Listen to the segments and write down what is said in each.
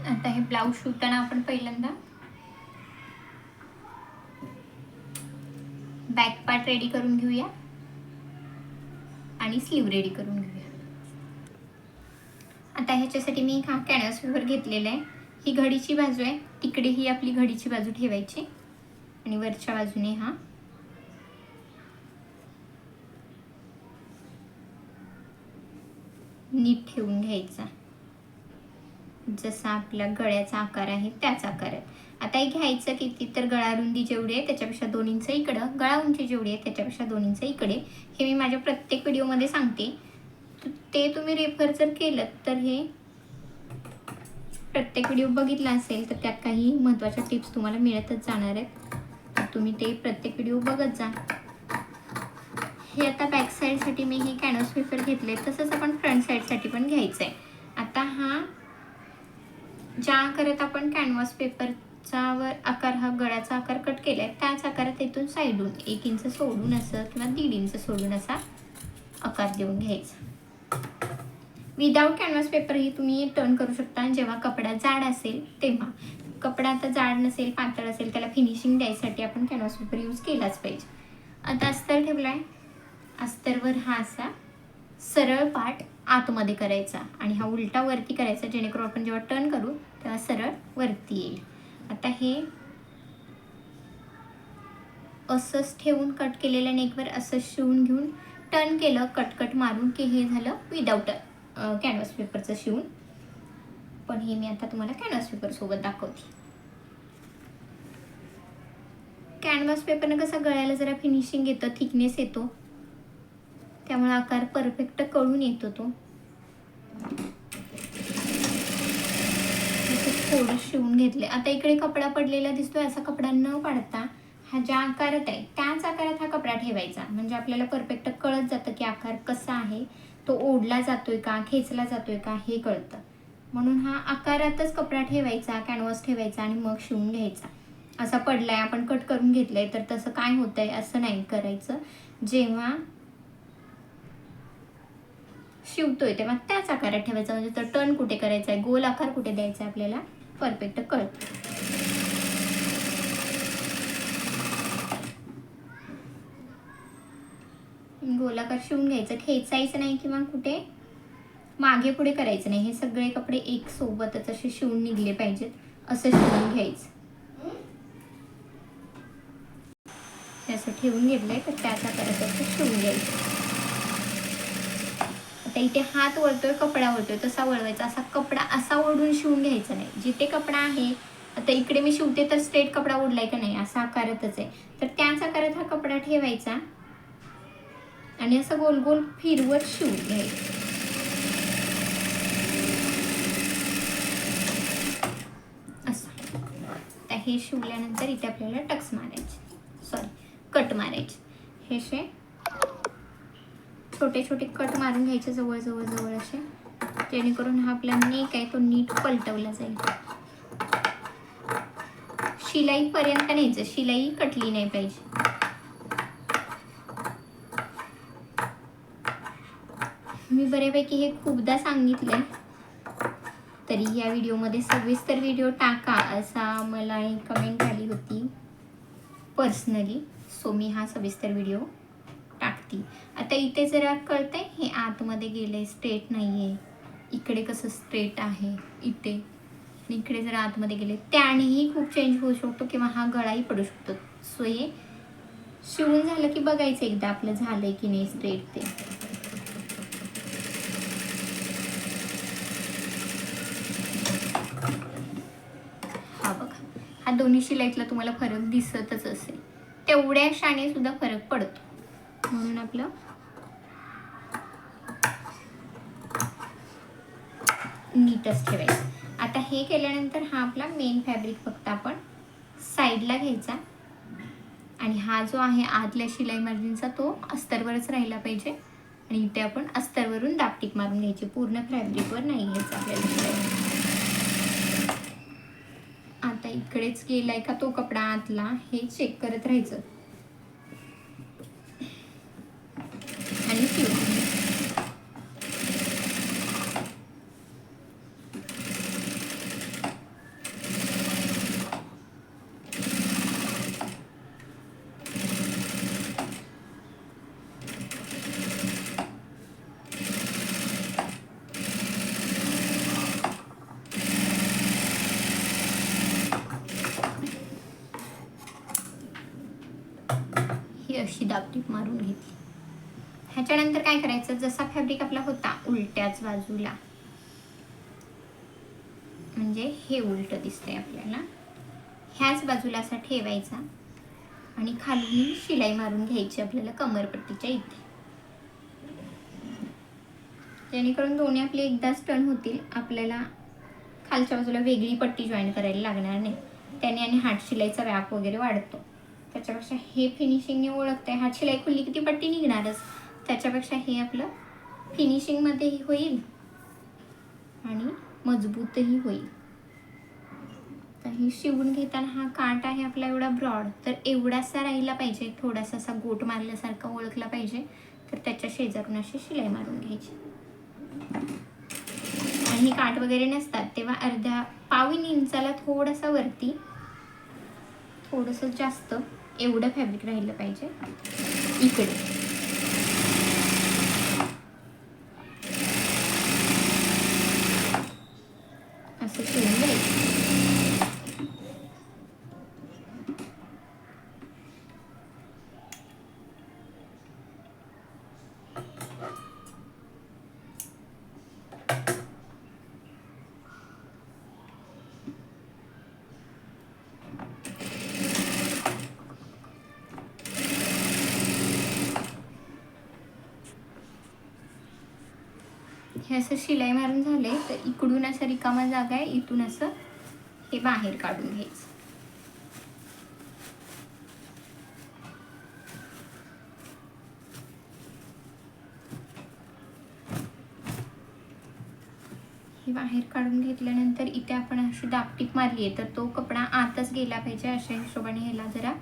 आता हे ब्लाऊज शिवताना आपण पहिल्यांदा बॅक पार्ट रेडी करून घेऊया आणि स्लीव रेडी करून घेऊया. आता ह्याच्यासाठी मी हा कॅनव्हास पेपर घेतलेला आहे. ही घडीची बाजू आहे, तिकडे ही आपली घडीची बाजू ठेवायची आणि वरच्या बाजूने हा नीट ठेवून घ्यायचा, जसा आपला गळ्याचा आकार आहे त्याच आकारात. आता हे घ्यायचं किती, तर गळा रुंदी जेवढी आहे त्याच्यापेक्षा 2 इंच इकडं, गळा उंची जेवढी आहे त्याच्यापेक्षा 2 इंच इकडे. हे मी माझ्या प्रत्येक व्हिडिओमध्ये सांगते, ते तुम्ही रेफर जर केलं तर हे प्रत्येक व्हिडिओ बघितला असेल तर त्यात काही महत्त्वाच्या टिप्स तुम्हाला मिळतच जाणार आहेत. तर तुम्ही ते प्रत्येक व्हिडिओ बघत जा. हे आता बॅक साईडसाठी मी हे कॅनव्हास पेपर घेतले, तसंच आपण फ्रंट साईडसाठी पण घ्यायचं आहे. आता हा ज्या आकारात आपण कॅनव्हास पेपरचा वर आकार, हा गळ्याचा आकार कट केला आहे त्याच आकारात इथून साईडून 1 इंच सोडून असं किंवा 1.5 इंच सोडून असा आकार देऊन घ्यायचा. विदाऊट कॅनव्हास पेपर ही तुम्ही टर्न करू शकता जेव्हा कपडा जाड असेल तेव्हा. कपडा आता जाड नसेल, पातळ असेल, त्याला फिनिशिंग द्यायसाठी आपण कॅनव्हास पेपर यूज केलाच पाहिजे. आता अस्तर ठेवला आहे, अस्तरवर हा असा सरळ पार्ट आतमध्ये करायचा आणि हा उलटा वरती करायचा, जेणेकरून आपण जेव्हा टर्न करू तेव्हा सरळ वरती येईल. आता हे असंच ठेवून कट केलेल्या नेकवर असं शिवून घेऊन टर्न केलं कट मारून की हे झालं विदाऊट कॅनव्हास पेपरचं शिवून. पण हे मी आता तुम्हाला कॅनव्हास पेपर सोबत दाखवते. कॅनव्हास पेपरनं कसं गळ्याला जरा फिनिशिंग येतं, थिकनेस येतो, त्यामुळे आकार परफेक्ट कळून येतो तो. थोडं शिवून घेतले. आता इकडे कपडा पडलेला दिसतोय, असा कपडा न पाडता हा ज्या आकारात आहे त्याच आकारात हा कपडा ठेवायचा, म्हणजे आपल्याला परफेक्ट कळत जातं की आकार कसा आहे, तो ओढला जातोय का, खेचला जातोय का हे कळतं. म्हणून हा आकारातच कपडा ठेवायचा, कॅनव्हास ठेवायचा आणि मग शिवून घ्यायचा. असा पडलाय, आपण कट करून घेतलंय तर तसं काय होतंय असं नाही करायचं. जेव्हा शिवतोय तेव्हा त्याच आकारात ठेवायचा, म्हणजे तर टर्न कुठे करायचा आहे, गोल आकार कुठे द्यायचा आहे, आपल्याला परफेक्ट कळतं. गोलाकार शिवून घ्यायचं, खेचायचं नाही किंवा कुठे मागे पुढे करायचं नाही. हे सगळे कपडे एक सोबतच असे शिवून निघले पाहिजेत, असं शिवून घ्यायचं. असं ठेवून घेतलंय तर त्याच आकारात असं शिवून घ्यायचं. आता इथे हात वळतोय, कपडा वळतोय, तसा वळवायचा. असा कपडा असा ओढून शिवून घ्यायचा नाही. जिथे कपडा आहे, आता इकडे मी शिवते तर स्ट्रेट कपडा ओढलाय का नाही, असा आकारातच आहे, तर त्याच आकारात हा कपडा ठेवायचा आणि असं गोल गोल फिरवत शिवून घ्यायचं. असं. आता हे शिवल्यानंतर इथे आपल्याला टक्स मारायचे, सॉरी कट मारायचे. हे असे छोटे छोटे कट मारून घ्यायचे जवळ जवळ जवळ असे, जेणेकरून हा आपला नेक आहे तो नीट पलटवला जाईल. शिलाई पर्यंत न्यायचं, शिलाई कटली नाही पाहिजे. मी बऱ्यापैकी हे खूपदा सांगितलंय, तरी या व्हिडिओमध्ये सविस्तर व्हिडिओ टाका असा मला एक कमेंट आली होती पर्सनली, सो मी हा सविस्तर व्हिडिओ टाकते. आता इथे जरा कळतंय, हे आतमध्ये गेलंय, स्ट्रेट नाही आहे. इकडे कसं स्ट्रेट आहे इथे, इकडे जर आतमध्ये गेले त्यानेही खूप चेंज होऊ शकतो किंवा हा गळाही पडू शकतो. सो हे शिवून झालं की बघायचं एकदा आपलं झालंय की नाही स्ट्रेट ते. हा बघा, हा दोन्ही शिलाईतला तुम्हाला फरक दिसतच असेल, तेवढ्या शाने सुद्धा फरक पडतो. म्हणून आपलं नीटच ठेवायचं. आता हे केल्यानंतर हा आपला मेन फॅब्रिक फक्त आपण साईडला घ्यायचा आणि हा जो आहे आतल्या शिलाई मार्जिनचा तो अस्तरवरच राहिला पाहिजे आणि इथे आपण अस्तरवरून दापटीक मारून घ्यायची, पूर्ण फॅब्रिकवर नाही घ्यायचं आपल्याला शिलाई. आता इकडेच गेलाय का तो कपडा आतला हे चेक करत राहायचं आणि शिवून. अशी दाबटीप मारून घेतली. ह्याच्यानंतर काय करायचं, जसा फॅब्रिक आपला होता उलट्याच बाजूला, म्हणजे हे उलट दिसतंय आपल्याला, ह्याच बाजूला असा ठेवायचा आणि खालून शिलाई मारून घ्यायची आपल्याला कमरपट्टीच्या इथे, जेणेकरून दोन्ही आपले एकदाच टर्न होतील. आपल्याला खालच्या बाजूला वेगळी पट्टी जॉईन करायला लागणार नाही त्याने, आणि हात शिलाईचा व्याप वगैरे वाढतो. त्याच्यापेक्षा हे फिनिशिंगने ओळखतंय, हात शिलाई खुलली की ती पट्टी निघणारच, त्याच्यापेक्षा हे आपलं फिनिशिंगमध्येही होईल आणि मजबूतही होईल. तर ही शिवून घेताना हा काट आहे आपला एवढा ब्रॉड, तर एवढासा राहिला पाहिजे, थोडासा असा गोट मारल्यासारखा ओळखला पाहिजे. तर त्याच्या शेजारून अशी शिलाई मारून घ्यायची. आणि काट वगैरे नसतात तेव्हा अर्ध्या पावीन इंचाला थोडासा वरती, थोडंसं जास्त एवढं फॅब्रिक राहिलं पाहिजे इकडे. असं शिवून घ्यायचं. हे असं शिलाई मारून झाले तर इकडून असं रिकामा जागा आहे, इथून असं हे बाहेर काढून घ्यायचं. हे बाहेर काढून घेतल्यानंतर इथे आपण अशी दाबटीप मारली आहे, तर तो कपडा आतच गेला पाहिजे. अशा हिशोबाने ह्याला जरा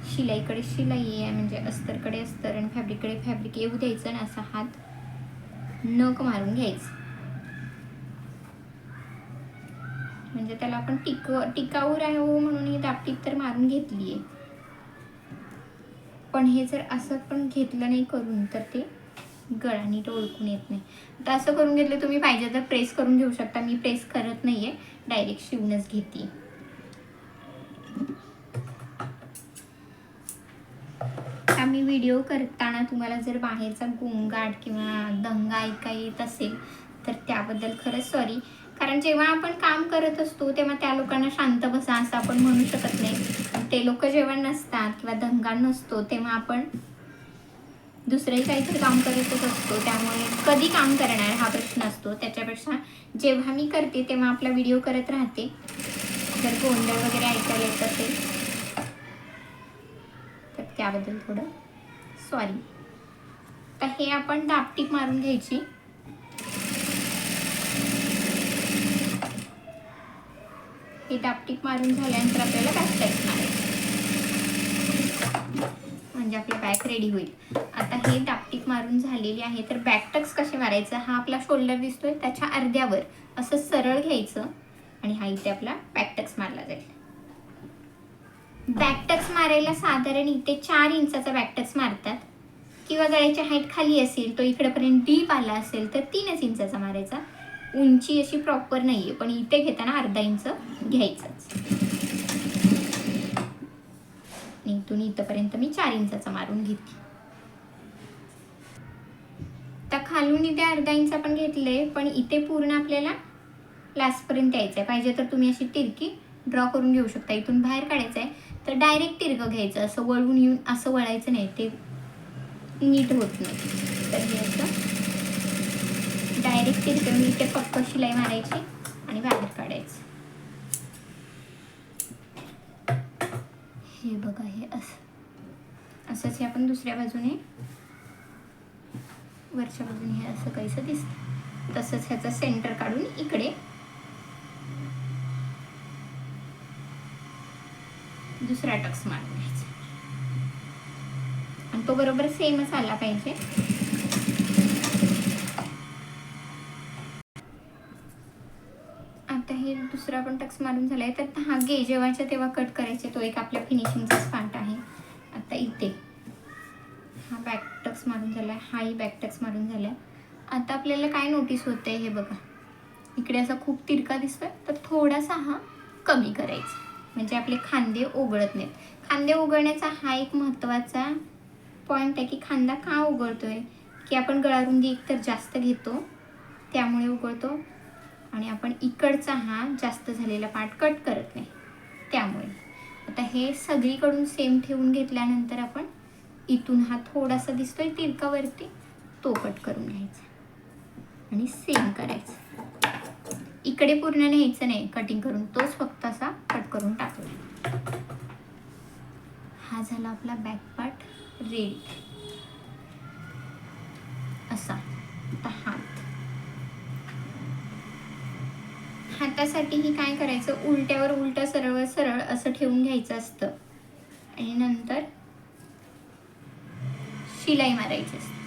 शिलाईकडे शिलाई आहे, म्हणजे अस्तरकडे अस्तर आणि फॅब्रिककडे फॅब्रिक येऊ द्यायचं ना, असा हात नख मारून घ्यायचं. म्हणजे त्याला आपण टिकाऊ राहावं म्हणून ही दाबटीप तर मारून घेतली आहे, पण हे जर असं पण घेतलं नाही करून तर ते गळा नीट ओळखून येत नाही. तर असं करून घेतलं तुम्ही, पाहिजे तर प्रेस करून घेऊ शकता. मी प्रेस करत नाहीये, डायरेक्ट शिवूनच घेते. आम्ही व्हिडिओ करताना तुम्हाला जर बाहेरचा गोंगाट किंवा दंगा ऐका येत असेल तर त्याबद्दल खरंच सॉरी. कारण जेव्हा आपण काम करत असतो तेव्हा त्या लोकांना शांत बसा असं आपण म्हणू शकत नाही. ते लोक जेव्हा नसतात किंवा दंगा नसतो तेव्हा आपण दुसरंही काहीतरी काम करतच असतो, त्यामुळे कधी काम करणार हा प्रश्न असतो. त्याच्यापेक्षा जेव्हा मी करते तेव्हा आपला व्हिडिओ करत राहते. जर गोंधळ वगैरे ऐकायला येत असेल तर त्याबद्दल थोडं सॉरी. तर हे आपण दाबटीप मारून घ्यायची. हे दाबटीप मारून झाल्यानंतर आपल्याला बॅक साईड मारायची, म्हणजे आपला बॅक रेडी होईल. आता हे दाबटीप मारून झालेली आहे, तर बॅक टक्स कसे मारायचं, हा आपला शोल्डर दिसतोय त्याच्या अर्ध्यावर असं सरळ घ्यायचं आणि हा इथे आपला बॅक टक्स मारला जाईल. बॅक टक्स मारायला साधारण इथे 4 इंचाचा बॅक टक्स मारतात, किंवा गळ्याची हाईट खाली असेल तो इकडेपर्यंत डीप आला असेल तर 3 इंचाचा मारायचा. उंची अशी प्रॉपर नाहीये, पण इथे घेताना अर्धा इंच घ्यायचंच. इथून इथपर्यंत मी 4 इंचाचा मारून घेतली. तर खालून इथे अर्धा इंच आपण घेतले, पण इथे पूर्ण आपल्याला लास्टपर्यंत यायचं आहे. पाहिजे तर तुम्ही अशी तिरकी ड्रॉ करून घेऊ शकता. इथून बाहेर काढायचं आहे तर डायरेक्ट तिरकं घ्यायचं, असं वळवून येऊन असं वळायचं नाही, ते नीट होत नाही. तर हे असं डायरेक्ट तिरकं इथे पक्क शिलाई मारायची आणि बाहेर काढायचं. हे बघा, हे असंच हे आपण दुसऱ्या बाजूने, वरच्या बाजूने हे असं काहीसं दिसतं. तसंच ह्याचा सेंटर काढून इकडे दुसरा टक्स मारून घ्यायचा आणि तो बरोबर सेमच आला पाहिजे. आता हे दुसरा पण टक्स मारून झालाय, तर हा जेव्हाच्या तेव्हा कट करायचे, तो एक आपल्या फिनिशिंगचाच पार्ट आहे. आता इथे हा बॅक टक्स मारून झालाय, हाही बॅक टक्स मारून झालाय. आता आपल्याला काय नोटीस होतंय हे बघा, इकडे असा खूप तिरका दिसतोय, तर थोडासा हा कमी करायचा. म्हणजे आपले खांदे उघडत नाहीत. खांदे उघडण्याचा हा एक महत्त्वाचा पॉईंट आहे की खांदा का उघडतोय, की आपण गळारुंदी एकतर जास्त घेतो त्यामुळे उघडतो आणि आपण इकडचा हा जास्त झालेला पार्ट कट करत नाही त्यामुळे. आता हे सगळीकडून सेम ठेवून घेतल्यानंतर आपण इथून हा थोडासा दिसतोय तिरकावरती तो कट करून घ्यायचा आणि सेम करायचं. इकडे पूर्ण न्यायचं नाही कटिंग करून, तोच फक्त असा कट करून टाकला. हा झाला आपला बॅक पार्ट रेडी असा. आता हातासाठीही काय करायचं, उलट्यावर उलट सरळ सरळ असं ठेवून घ्यायचं असतं आणि नंतर शिलाई मारायची असते.